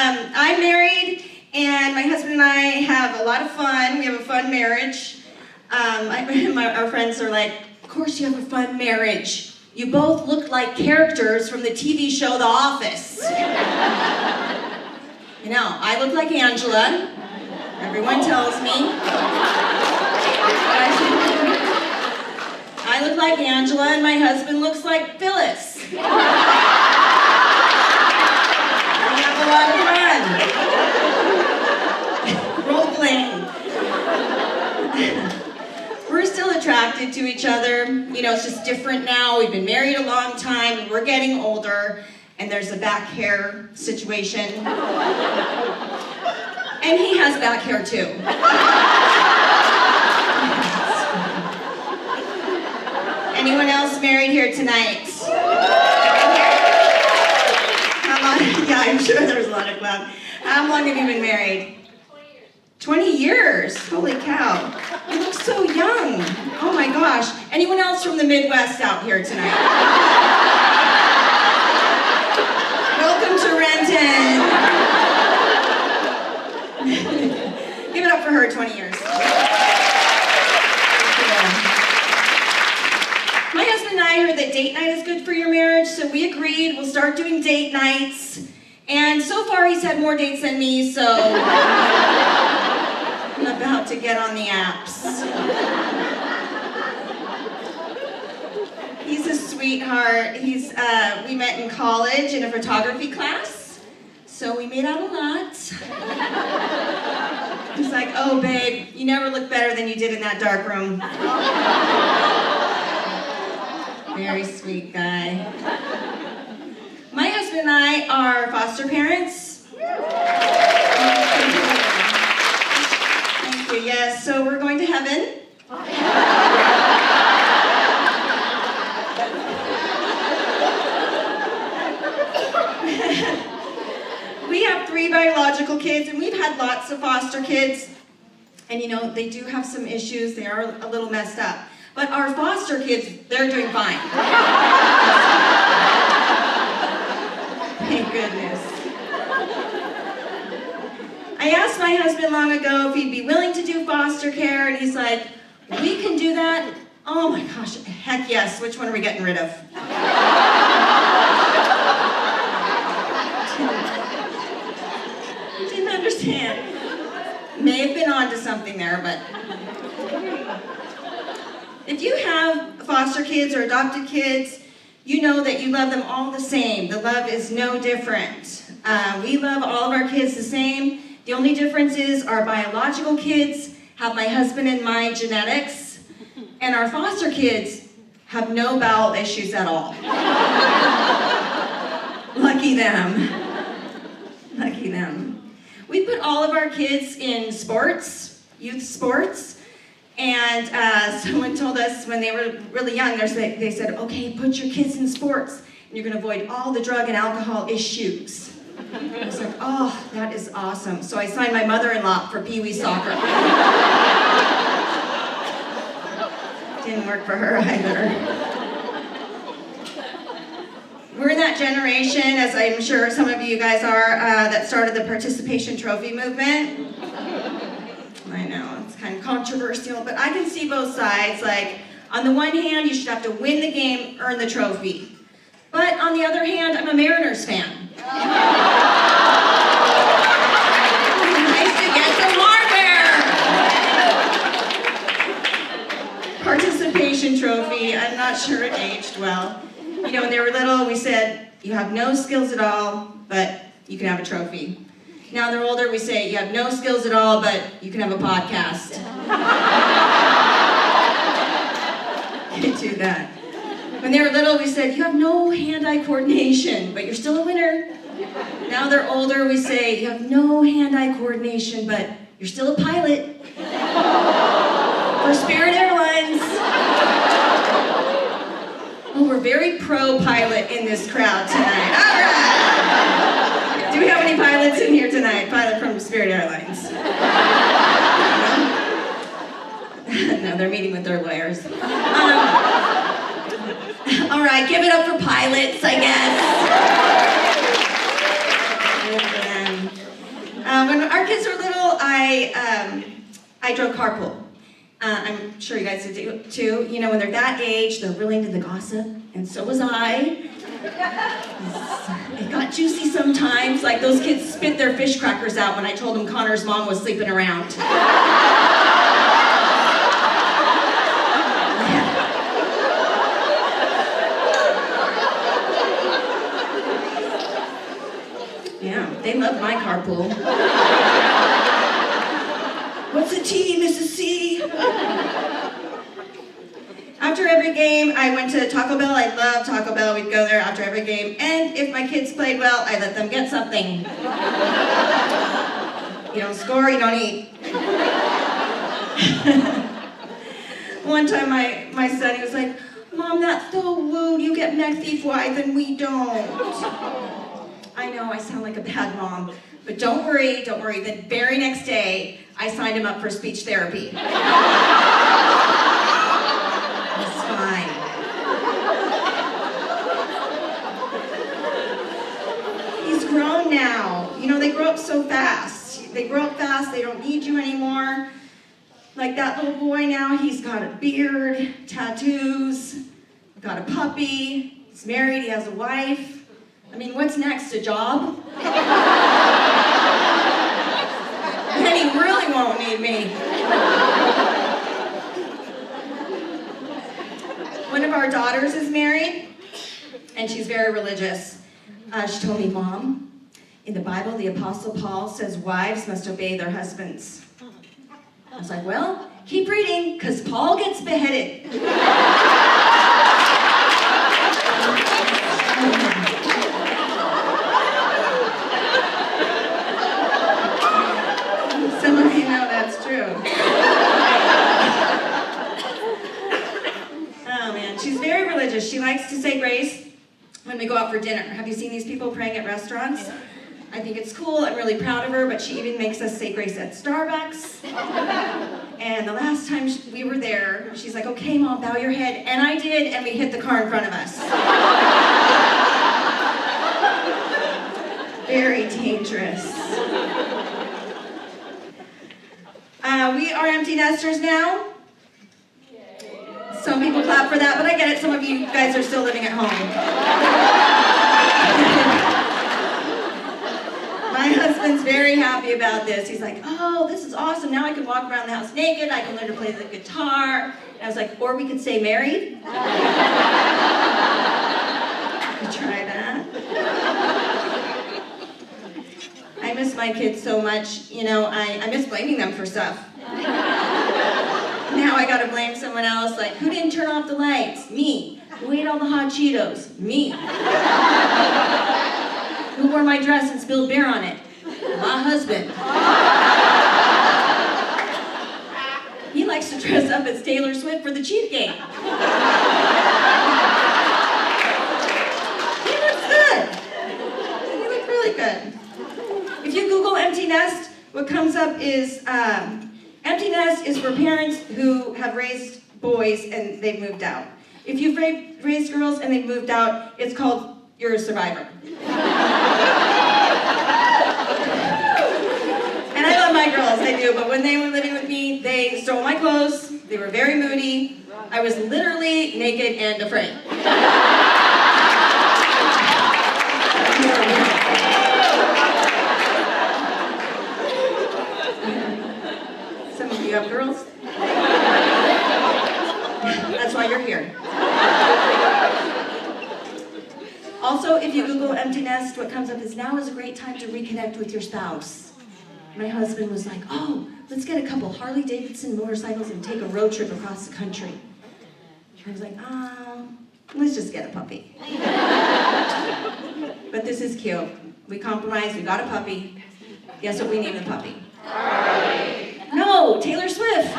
I'm married, and my husband and I have a lot of fun. We have a fun marriage. Our friends are like, of course you have a fun marriage. You both look like characters from the TV show The Office. You know, I look like Angela. Everyone tells me. I look like Angela, and my husband looks like Phyllis. We have a lot of fun. Role playing. We're still attracted to each other. You know, it's just different now. We've been married a long time, and we're getting older, and there's a back hair situation. And he has back hair too. Anyone else married here tonight? How long? Yeah, I'm sure there's a lot of clap. How long have you been married? 20 years. Holy cow. You look so young. Oh my gosh. Anyone else from the Midwest out here tonight? Welcome to Renton. Give it up for her, 20 years. My husband and I heard that date night is good for your marriage, so we agreed we'll start doing date nights. And so far he's had more dates than me, so I'm about to get on the apps. He's a sweetheart. We met in college in a photography class, so we made out a lot. He's like, oh babe, you never look better than you did in that dark room. Very sweet guy. My husband and I are foster parents. Thank you, yes, so we're going to heaven. We have 3 biological kids, and we've had lots of foster kids. And you know, they do have some issues. They are a little messed up. But our foster kids, they're doing fine. Thank goodness. I asked my husband long ago if he'd be willing to do foster care, and he's like, we can do that? Oh my gosh, heck yes. Which one are we getting rid of? Didn't understand. May have been onto something there, but if you have foster kids or adopted kids, you know that you love them all the same. The love is no different. We love all of our kids the same. The only difference is our biological kids have my husband and my genetics, and our foster kids have no bowel issues at all. Lucky them. Lucky them. We put all of our kids in sports, youth sports, and someone told us when they were really young, they said, okay, put your kids in sports, and you're going to avoid all the drug and alcohol issues. I was like, oh, that is awesome. So I signed my mother-in-law for Pee Wee soccer. Didn't work for her either. We're in that generation, as I'm sure some of you guys are, that started the participation trophy movement. I know, it's kind of controversial, but I can see both sides. Like, on the one hand, you should have to win the game, earn the trophy. But on the other hand, I'm a Mariners fan. Nice to get some hardware! Participation trophy, I'm not sure it aged well. You know, when they were little, we said, you have no skills at all, but you can have a trophy. Now they're older, we say, you have no skills at all, but you can have a podcast. You do that. When they were little, we said, you have no hand-eye coordination, but you're still a winner. Now they're older, we say, you have no hand-eye coordination, but you're still a pilot. For Spirit Airlines. Oh, we're very pro-pilot in this crowd tonight. All right. Do we have any pilots in here tonight? Pilot from Spirit Airlines. No, they're meeting with their lawyers. All right, give it up for pilots, I guess. kids were little, I drove carpool. I'm sure you guys did too. You know, when they're that age, they're really into the gossip, and so was I. It got juicy sometimes, like those kids spit their fish crackers out when I told them Connor's mom was sleeping around. Yeah, they loved my carpool. What's a T, Mrs. C? After every game, I went to Taco Bell. I love Taco Bell. We'd go there after every game. And if my kids played well, I let them get something. You don't score, you don't eat. One time my son, he was like, Mom, that's so rude. You get messy flies and we don't. I know I sound like a bad mom, but don't worry. The very next day, I signed him up for speech therapy. It's fine. He's grown now. You know, they grow up so fast. They grow up fast, they don't need you anymore. Like that little boy now, he's got a beard, tattoos, got a puppy, he's married, he has a wife. I mean, what's next, a job? Then he really won't need me. One of our daughters is married, and she's very religious. She told me, Mom, in the Bible, the Apostle Paul says wives must obey their husbands. I was like, well, keep reading, because Paul gets beheaded. Some of you know that's true. Oh man, she's very religious. She likes to say grace when we go out for dinner. Have you seen these people praying at restaurants? I think it's cool. I'm really proud of her, but she even makes us say grace at Starbucks. And the last time we were there, she's like, okay, Mom, bow your head. And I did, and we hit the car in front of us. Very dangerous. We are empty nesters now. Some people clap for that, but I get it. Some of you guys are still living at home. My husband's very happy about this. He's like, oh, this is awesome. Now I can walk around the house naked. I can learn to play the guitar. And I was like, or we could stay married. Could try that. I miss my kids so much. You know, I miss blaming them for stuff. Now I gotta blame someone else, like, who didn't turn off the lights? Me. Who ate all the hot Cheetos? Me. Who wore my dress and spilled beer on it? My husband. He likes to dress up as Taylor Swift for the Chief game. He looks good. He looks really good. If you Google empty nest, what comes up is, empty nest is for parents who have raised boys and they've moved out. If you've raised girls and they've moved out, it's called you're a survivor. And I love my girls, I do, but when they were living with me, they stole my clothes, they were very moody, I was literally naked and afraid. Some of you have girls. That's why you're here. Also, if you Google empty nest, what comes up is now is a great time to reconnect with your spouse. My husband was like, oh, let's get a couple Harley-Davidson motorcycles and take a road trip across the country. I was like, let's just get a puppy. But this is cute. We compromised, we got a puppy. Guess what we named the puppy? Harley. No, Taylor Swift.